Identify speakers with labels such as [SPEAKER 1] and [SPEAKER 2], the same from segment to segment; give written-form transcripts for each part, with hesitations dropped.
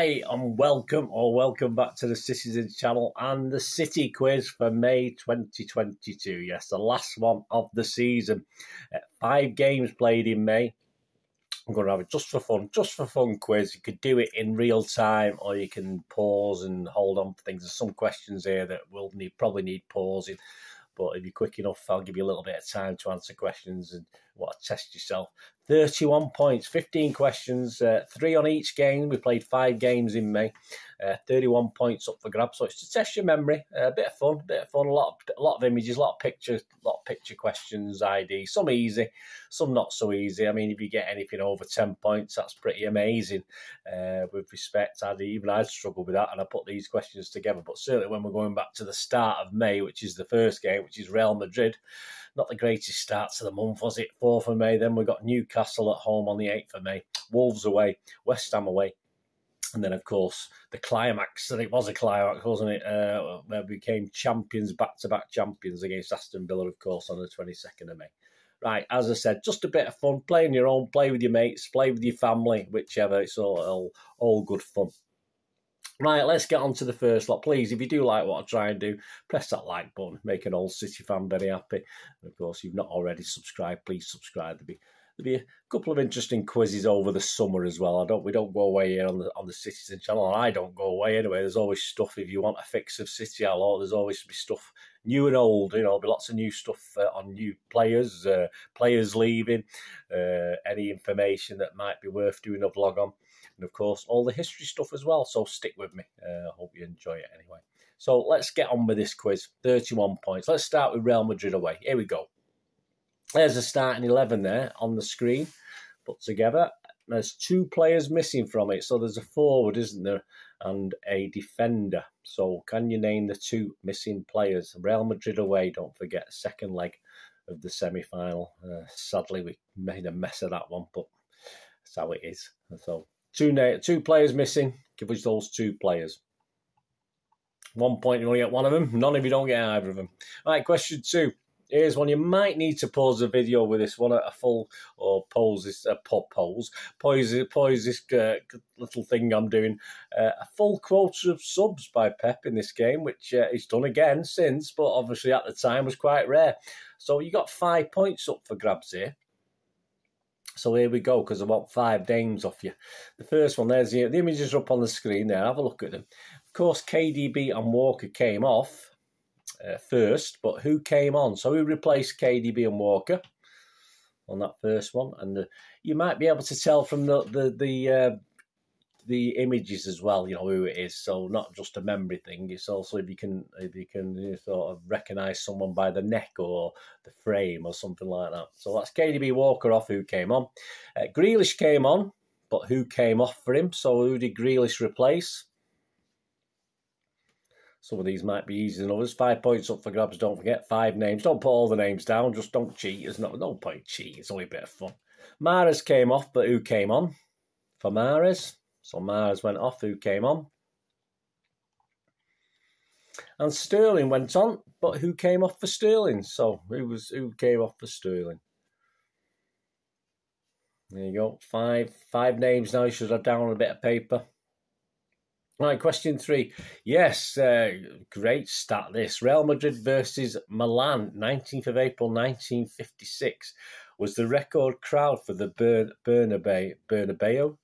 [SPEAKER 1] Hi, and welcome back to the Citytilidie channel and the City quiz for May 2022. Yes, the last one of the season. 5 games played in May. I'm going to have it just for fun quiz. You could do it in real time, or you can pause and hold on for things. There's some questions here that will probably need pausing, but if you're quick enough, I'll give you a little bit of time to answer questions and test yourself. 31 points, 15 questions, 3 on each game. We played 5 games in May. 31 points up for grabs. So it's to test your memory. A bit of fun. A lot of images, a lot of picture questions, ID. Some easy, some not so easy. I mean, if you get anything over 10 points, that's pretty amazing. With respect, I'd struggle with that, and I put these questions together. But certainly when we're going back to the start of May, which is the first game, which is Real Madrid, not the greatest start to the month, was it? 4th of May. Then we got Newcastle at home on the 8th of May. Wolves away, West Ham away. And then, of course, the climax, and it was a climax, wasn't it? Where we became champions, back-to-back champions against Aston Villa, of course, on the 22nd of May. Right, as I said, just a bit of fun. Play on your own, play with your mates, play with your family, whichever. It's all good fun. Right, let's get on to the first lot. Please, if you do like what I try and do, press that like button. Make an old City fan very happy. And of course, if you've not already subscribed, please subscribe. There'll be a couple of interesting quizzes over the summer as well. We don't go away here on the Citytilidie channel, and I don't go away anyway. There's always stuff if you want a fix of City. There's always be stuff new and old. There'll be lots of new stuff on new players, players leaving, any information that might be worth doing a vlog on. And, of course, all the history stuff as well. So stick with me. I hope you enjoy it anyway. So let's get on with this quiz. 31 points. Let's start with Real Madrid away. Here we go. There's the starting 11 there on the screen put together. There's 2 players missing from it. So there's a forward, isn't there, and a defender. So can you name the 2 missing players? Real Madrid away, don't forget, second leg of the semi-final. Sadly, we made a mess of that one, but that's how it is. So 2 players missing. Give us those 2 players. 1 point, you only get one of them. None if you don't get either of them. All right, question 2. Here's one. You might need to pause the video with this one, a full, or pause this little thing I'm doing. A full quota of subs by Pep in this game, which he's done again since, but obviously at the time was quite rare. So you got 5 points up for grabs here. So here we go, because I want 5 names off you. The first one, there's the images are up on the screen there. Have a look at them. Of course, KDB and Walker came off first, but who came on? So who replaced KDB and Walker on that first one? And you might be able to tell from the images as well, who it is. So not just a memory thing. It's also if you can sort of recognise someone by the neck or the frame or something like that. So that's KDB, Walker off. Who came on? Grealish came on, but who came off for him? So who did Grealish replace? Some of these might be easier than others. 5 points up for grabs. Don't forget 5 names. Don't put all the names down. Just don't cheat. There's no point cheating. It's only a bit of fun. Mahrez came off, but who came on for Mahrez? So Mahrez went off. Who came on? And Sterling went on, but who came off for Sterling? So who came off for Sterling? There you go. 5 names now. You should have down on a bit of paper. Right, question 3. Yes, great stat this. Real Madrid versus Milan, 19th of April, 1956, was the record crowd for the Bernabeu.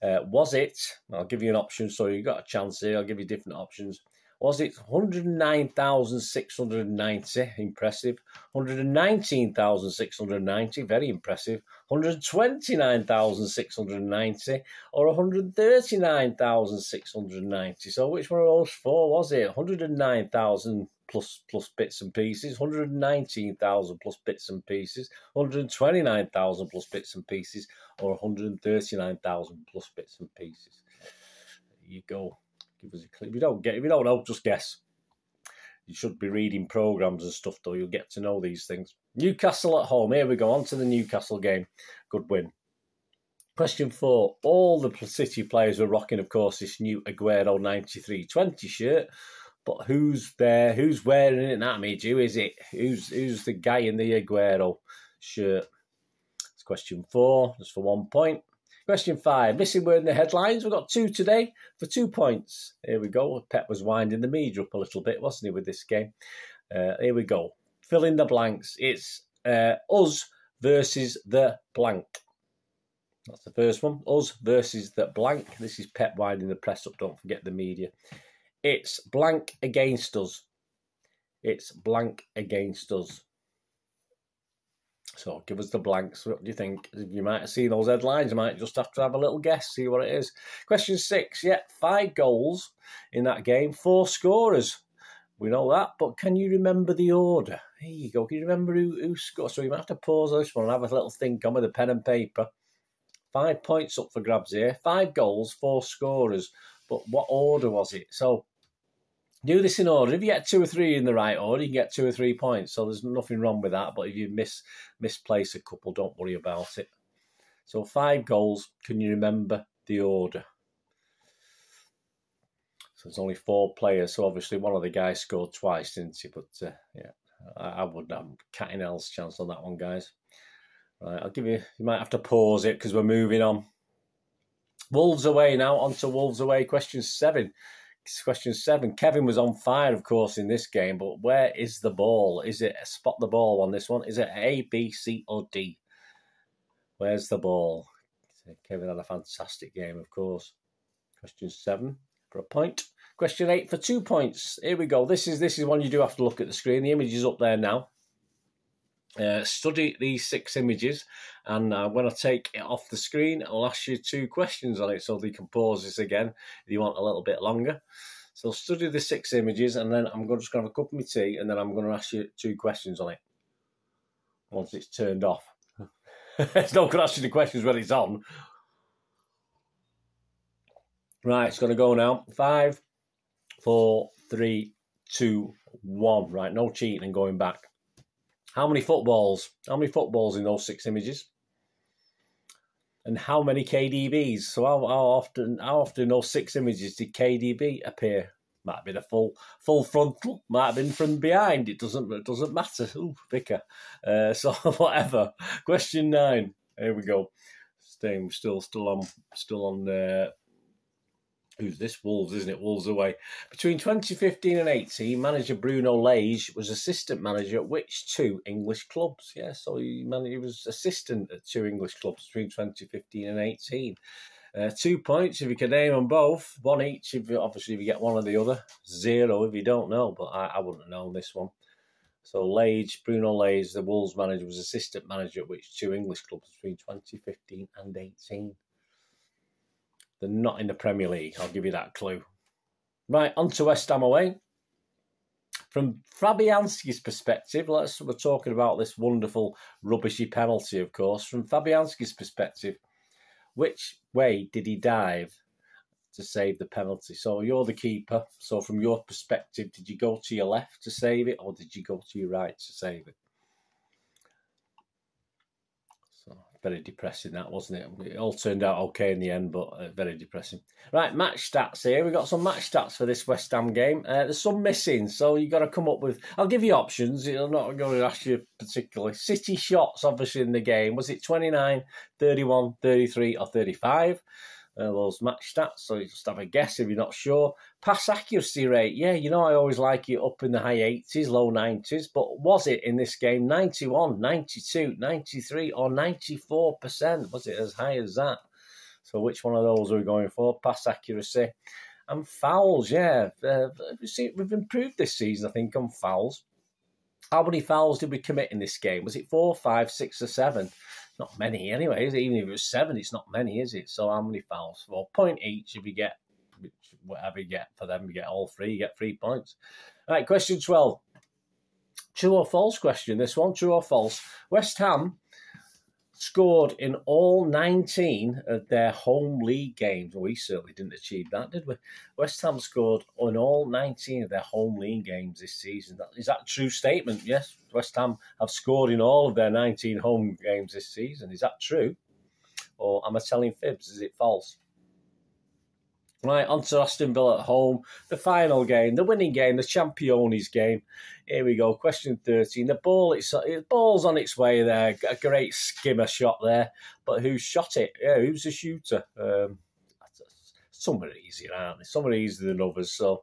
[SPEAKER 1] Was it, I'll give you an option, so you've got a chance here, I'll give you different options. Was it 109,690, impressive. 119,690, very impressive. 129,690 or 139,690. So which one of those 4 was it? 109,000 plus bits and pieces, 119,000 plus bits and pieces, 129,000 plus bits and pieces, or 139,000 plus bits and pieces. There you go. Give us a click. If you don't know, just guess. You should be reading programmes and stuff, though. You'll get to know these things. Newcastle at home. Here we go. On to the Newcastle game. Good win. Question 4. All the City players were rocking, of course, this new Aguero 93-20 shirt. But who's there? Who's wearing it? That made you, is it? Who's the guy in the Aguero shirt? It's question 4. Just for 1 point. Question 5. Missing word in the headlines. We've got 2 today for 2 points. Here we go. Pep was winding the media up a little bit, wasn't he, with this game? Here we go. Fill in the blanks. It's us versus the blank. That's the first one. Us versus the blank. This is Pep winding the press up. Don't forget the media. It's blank against us. It's blank against us. So give us the blanks. What do you think? You might have seen those headlines. You might just have to have a little guess, see what it is. Question 6. Yeah, 5 goals in that game, 4 scorers. We know that, but can you remember the order? Here you go. Can you remember who scored? So you might have to pause this one and have a little think on with a pen and paper. 5 points up for grabs here. 5 goals, 4 scorers. But what order was it? So do this in order. If you get 2 or 3 in the right order, you can get 2 or 3 points. So there's nothing wrong with that. But if you misplace a couple, don't worry about it. So 5 goals. Can you remember the order? So there's only 4 players. So obviously one of the guys scored twice, didn't he? But yeah, I wouldn't have cat in hell's chance on that one, guys. Right, I'll give you. You might have to pause it because we're moving on. Wolves away now. On to Wolves away. Question 7. Question 7. Kevin was on fire, of course, in this game, but where is the ball? Is it a spot the ball on this one? Is it A, B, C, or D? Where's the ball? Kevin had a fantastic game, of course. Question 7 for a point. Question 8 for 2 points. Here we go. This is one you do have to look at the screen. The image is up there now. Study these 6 images, and when I take it off the screen, I'll ask you 2 questions on it, so you can pause this again if you want a little bit longer. So study the 6 images, and then I'm just going to have a cup of my tea, and then I'm going to ask you 2 questions on it once it's turned off. It's not going to ask you the questions when it's on. Right, it's going to go now. 5, 4, 3, 2, 1. Right, no cheating and going back. How many footballs? How many footballs in those 6 images? And how many KDBs? So how often in those 6 images did KDB appear? Might have been a full frontal. Might have been from behind. It doesn't matter. Ooh, Vicar. So whatever. Question 9. Here we go. Staying still on. Who's this? Wolves, isn't it? Wolves away. Between 2015 and 18, manager Bruno Lage was assistant manager at which 2 English clubs? Yeah, so he was assistant at 2 English clubs between 2015 and 18. 2 points if you can name them both. 1 each, obviously, if you get one or the other. 0 if you don't know, but I wouldn't have known this one. So Bruno Lage, the Wolves manager, was assistant manager at which 2 English clubs between 2015 and 18. They're not in the Premier League. I'll give you that clue. Right, on to West Ham away. From Fabianski's perspective, we're talking about this wonderful, rubbishy penalty, of course. From Fabianski's perspective, which way did he dive to save the penalty? So you're the keeper. So from your perspective, did you go to your left to save it, or did you go to your right to save it? Very depressing, that, wasn't it? It all turned out okay in the end, but very depressing. Right, match stats here. We've got some match stats for this West Ham game. There's some missing, so you've got to come up with... I'll give you options. I'm not going to ask you particularly. City shots, obviously, in the game. Was it 29, 31, 33, or 35? Those match stats, so you just have a guess if you're not sure. Pass accuracy rate, yeah, you know I always like it up in the high 80s, low 90s, but was it in this game 91, 92, 93 or 94%? Was it as high as that? So which one of those are we going for? Pass accuracy. And fouls, yeah. We've improved this season, I think, on fouls. How many fouls did we commit in this game? Was it 4, 5, 6 or 7? Not many anyway. Even if it was 7, it's not many, is it? So how many fouls? Well, point each if you get whatever you get for them. You get all 3. You get 3 points. All right, question 12. True or false question, this one. True or false? West Ham scored in all 19 of their home league games. Well, we certainly didn't achieve that, did we? West Ham scored in all 19 of their home league games this season. Is that a true statement? Yes, West Ham have scored in all of their 19 home games this season. Is that true? Or am I telling fibs? Is it false? Right, on to Aston Villa at home, the final game, the winning game, the Championes game. Here we go, question 13. The ball's on its way there. A great skimmer shot there, but who shot it? Yeah, who's the shooter? Some are easier, aren't they? Some are easier than others, so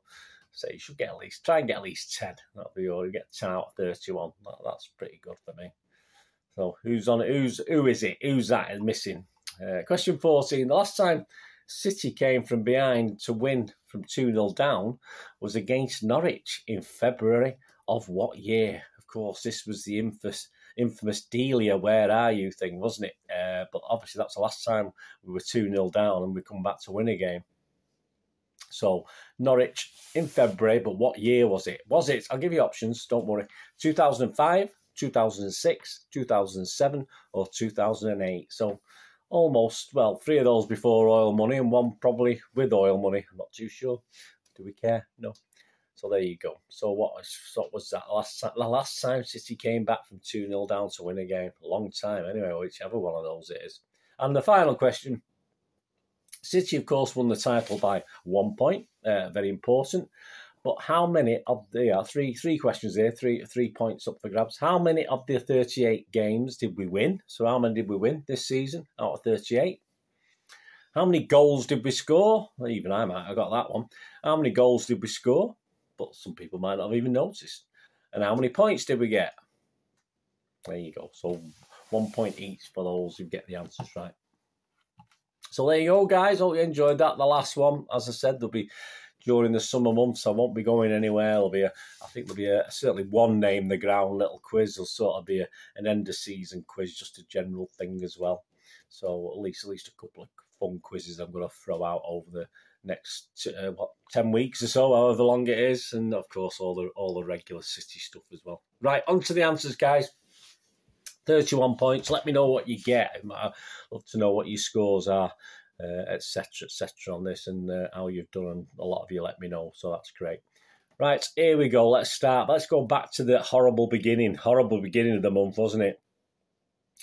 [SPEAKER 1] you should try and get at least 10. That'll be all. You get 10 out of 31. That's pretty good for me. So who's on it? Who is it? Who's that is missing? Question 14. The last time City came from behind to win from 2-0 down was against Norwich in February of what year? Of course, this was the infamous Delia, where are you thing, wasn't it? But obviously that's the last time we were 2-0 down and we come back to win a game. So Norwich in February, but what year was it? I'll give you options, don't worry. 2005, 2006, 2007 or 2008. So almost, well, 3 of those before oil money and 1 probably with oil money. I'm not too sure. Do we care? No. So there you go. So what was that? The last time City came back from 2-0 down to win a game. A long time anyway, whichever one of those it is. And the final question. City, of course, won the title by 1 point. Very important. But how many of the three questions there, three points up for grabs. How many of the 38 games did we win? So how many did we win this season out of 38? How many goals did we score? Well, even I might have got that one. How many goals did we score? But some people might not have even noticed. And how many points did we get? There you go. So 1 point each for those who get the answers right. So there you go, guys. Hope you enjoyed that. The last one, as I said, there'll be during the summer months. I won't be going anywhere. I think there'll be certainly one name the ground little quiz. There'll sort of be an end of season quiz, just a general thing as well. So at least a couple of fun quizzes I'm going to throw out over the next 10 weeks or so, however long it is, and of course all the regular City stuff as well. Right, on to the answers, guys. 31 points. Let me know what you get. I'd love to know what your scores are, etc., on this, and how you've done. And a lot of you let me know, so that's great. Right, here we go. Let's start. Let's go back to the horrible beginning of the month, wasn't it?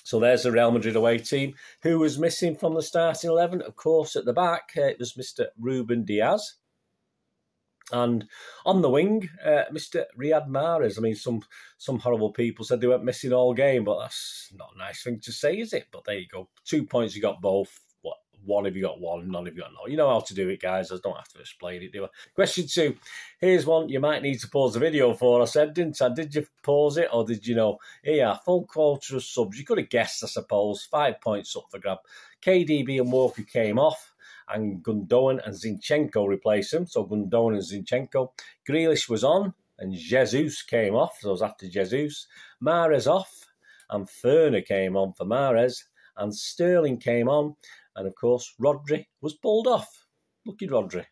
[SPEAKER 1] So there's the Real Madrid away team. Who was missing from the starting 11? Of course, at the back, it was Mr. Ruben Diaz. And on the wing, Mr. Riyad Mahrez. I mean, some horrible people said they weren't missing all game, but that's not a nice thing to say, is it? But there you go. 2 points, you got both. What? 1 if you got 1, none if you got no. You know how to do it, guys. I don't have to explain it, do I? Question 2. Here's one you might need to pause the video for. I said, didn't I? Did you pause it, or did you know? Here, full quota of subs. You could have guessed, I suppose. 5 points up for grab. KDB and Walker came off, and Gundogan and Zinchenko replaced him. So Gundogan and Zinchenko. Grealish was on, and Jesus came off. So it was after Jesus. Mahrez off, and Ferner came on for Mahrez, and Sterling came on, and of course Rodri was pulled off. Lucky Rodri.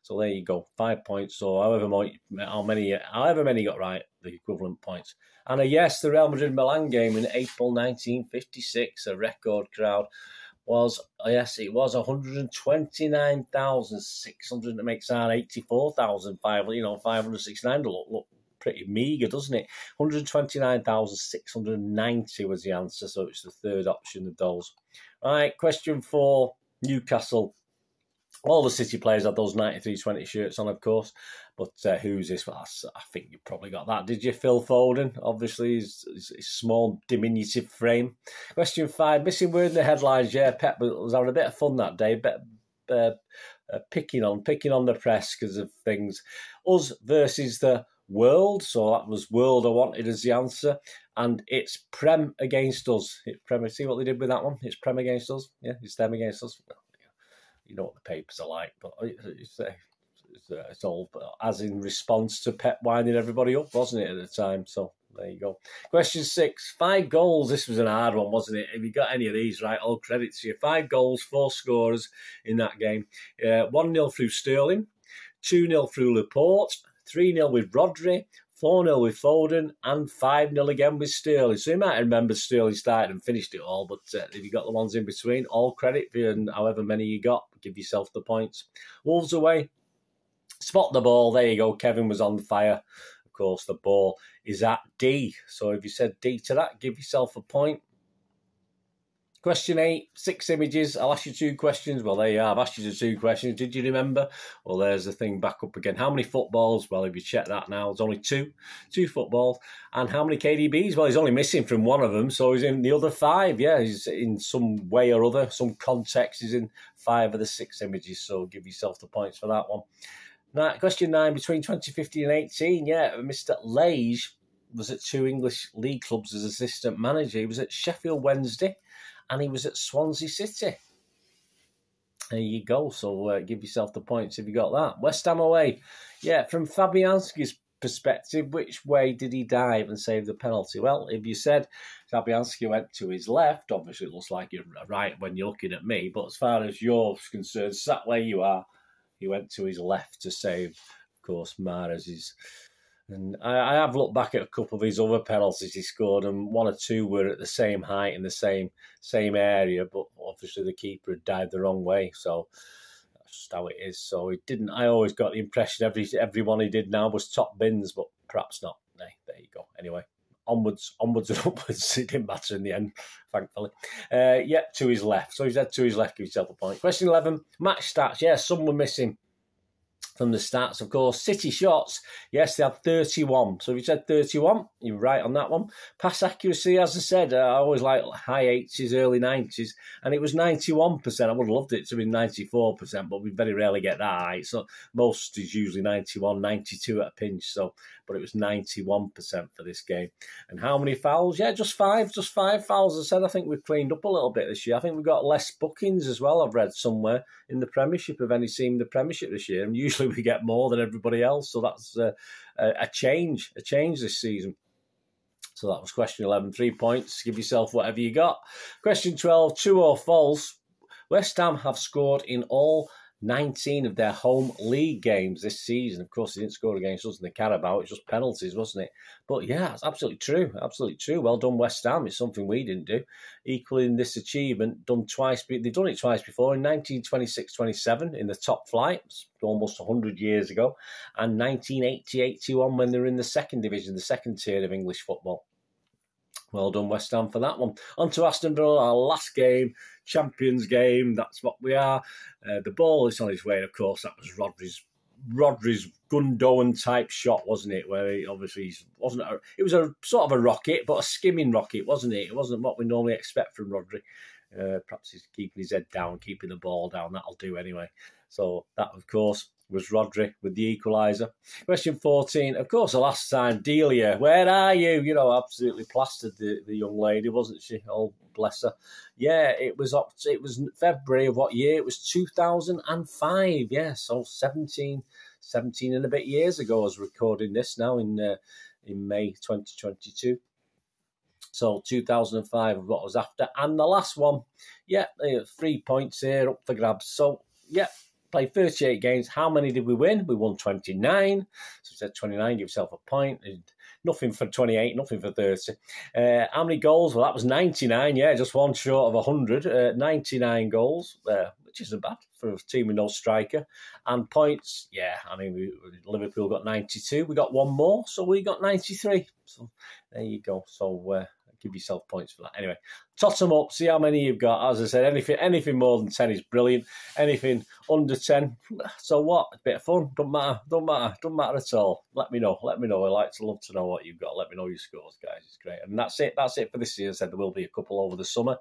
[SPEAKER 1] So there you go, 5 points. So however many got right, the equivalent points. And yes, the Real Madrid-Milan game in April 1956, a record crowd. It was 129,600 to make sound 84,569 to look pretty meagre, doesn't it? 129,690 was the answer, so it's the third option of those. Right, question 4, Newcastle. All the City players had those 93-20 shirts on, of course. But who's this? Well, I think you probably got that. Did you? Phil Foden, obviously, his small, diminutive frame. Question 5, missing word in the headlines. Yeah, Pep was having a bit of fun that day. Picking on the press because of things. Us versus the world. So that was world I wanted as the answer. And it's Prem against us. See what they did with that one? It's Prem against us. Yeah, it's them against us. You know what the papers are like, but it's all as in response to Pep winding everybody up, wasn't it, at the time? So there you go. Question 6, 5 goals. This was an hard one, wasn't it? If you got any of these right, all credit to you. 5 goals, 4 scorers in that game. 1-0 through Sterling, 2-0 through Laporte, 3-0 with Rodri, 4-0 with Foden, and 5-0 again with Sterling. So you might remember Sterling started and finished it all, but if you got the ones in between, all credit for you, and however many you got, give yourself the points. Wolves away, spot the ball. There you go. Kevin was on fire. Of course, the ball is at D. So if you said D to that, give yourself a point. Question 8, 6 images. I'll ask you 2 questions. Well, there you are. I've asked you the 2 questions. Did you remember? Well, there's the thing back up again. How many footballs? Well, if you check that now, there's only 2 footballs. And how many KDBs? Well, he's only missing from one of them, so he's in the other 5. Yeah, he's in some way or other, some context. He's in 5 of the 6 images, so give yourself the points for that one. Now, question 9, between 2015 and 18, yeah, Mr. Lage was at 2 English league clubs as assistant manager. He was at Sheffield Wednesday, and he was at Swansea City. There you go. So give yourself the points if you got that. West Ham away. Yeah, from Fabianski's perspective, which way did he dive and save the penalty? Well, if you said Fabianski went to his left, obviously it looks like you're right when you're looking at me. But as far as you're concerned, sat where you are, he went to his left to save, of course, Mahrez's. And I have looked back at a couple of his other penalties he scored, and 1 or 2 were at the same height in the same area, but obviously the keeper had dived the wrong way, so that's just how it is. So he didn't. I always got the impression every one he did now was top bins, but perhaps not. Hey, there you go. Anyway, onwards and upwards. It didn't matter in the end, thankfully. Yep, to his left. So he's had to his left. Give yourself a point. Question 11. Match stats. Yeah, some were missing from the stats, of course. City shots, yes, they had 31. So if you said 31, you're right on that one. Pass accuracy, as I said, I always like high 80s, early 90s, and it was 91%. I would have loved it to be 94%, but we very rarely get that high. So most is usually 91, 92 at a pinch. So, but it was 91% for this game. And how many fouls? Yeah, just 5 fouls. As I said, I think we've cleaned up a little bit this year. I think we've got less bookings as well, I've read somewhere, in the Premiership of any team in the Premiership this year. And usually we get more than everybody else, so that's a change this season. So that was question 11, 3 points. Give yourself whatever you got. Question 12, true or false? West Ham have scored in all 19 of their home league games this season. Of course, they didn't score against us in the Carabao. It was just penalties, wasn't it? But yeah, it's absolutely true. Absolutely true. Well done, West Ham. It's something we didn't do. Equaling this achievement, done twice. They've done it twice before, in 1926-27 in the top flight, almost 100 years ago, and 1980-81 when they were in the second division, the second tier of English football. Well done, West Ham, for that one. On to Aston Villa, our last game, Champions game. That's what we are. The ball is on its way, of course. That was Rodri's Gundogan type shot, wasn't it? Where he obviously wasn't. It was a sort of a rocket, but a skimming rocket, wasn't it? It wasn't what we normally expect from Rodri. Perhaps he's keeping his head down, keeping the ball down. That'll do anyway. So that, of course, was Rodri with the equaliser. Question 14. Of course, the last time, Delia, where are you? You know, absolutely plastered the young lady, wasn't she? Oh, bless her. Yeah, it was February of what year? It was 2005. Yeah, so 17 and a bit years ago. I was recording this now in May 2022. So 2005 of what was after. And the last one, yeah, 3 points here up for grabs. So, yeah, played 38 games. How many did we win? We won 29. So we said 29, give yourself a point. Nothing for 28, nothing for 30. How many goals? Well, that was 99, yeah, just one short of 100. 99 goals, which isn't bad for a team with no striker. And points, yeah, I mean, Liverpool got 92. We got one more, so we got 93. So there you go. So give yourself points for that. Anyway, tot them up, see how many you've got. As I said, anything more than 10 is brilliant. Anything under 10, so what? A bit of fun. Don't matter at all. Let me know. I love to know what you've got. Let me know your scores, guys. It's great. And that's it for this year. As I said, there will be a couple over the summer.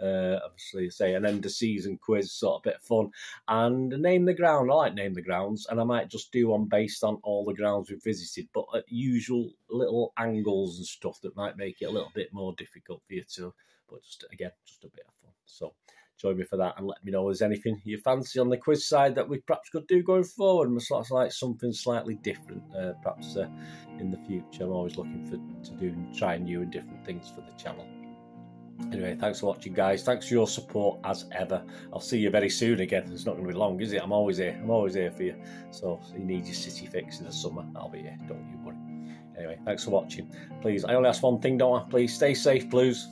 [SPEAKER 1] Obviously, say an end of season quiz, sort of bit of fun, and name the ground. I like name the grounds, and I might just do one based on all the grounds we've visited, but at usual little angles and stuff that might make it a little bit more difficult for you to. But just a bit of fun. So join me for that, and let me know if there's anything you fancy on the quiz side that we perhaps could do going forward. And sort of like something slightly different, perhaps in the future. I'm always looking to try new and different things for the channel. Anyway, thanks for watching, guys. Thanks for your support as ever. I'll see you very soon again. It's not going to be long, is it? I'm always here. I'm always here for you. So if you need your city fix in the summer, I'll be here. Don't you worry. Anyway, thanks for watching. Please, I only ask one thing, don't I? Please stay safe, Blues.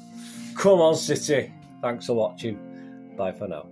[SPEAKER 1] Come on, City. Thanks for watching. Bye for now.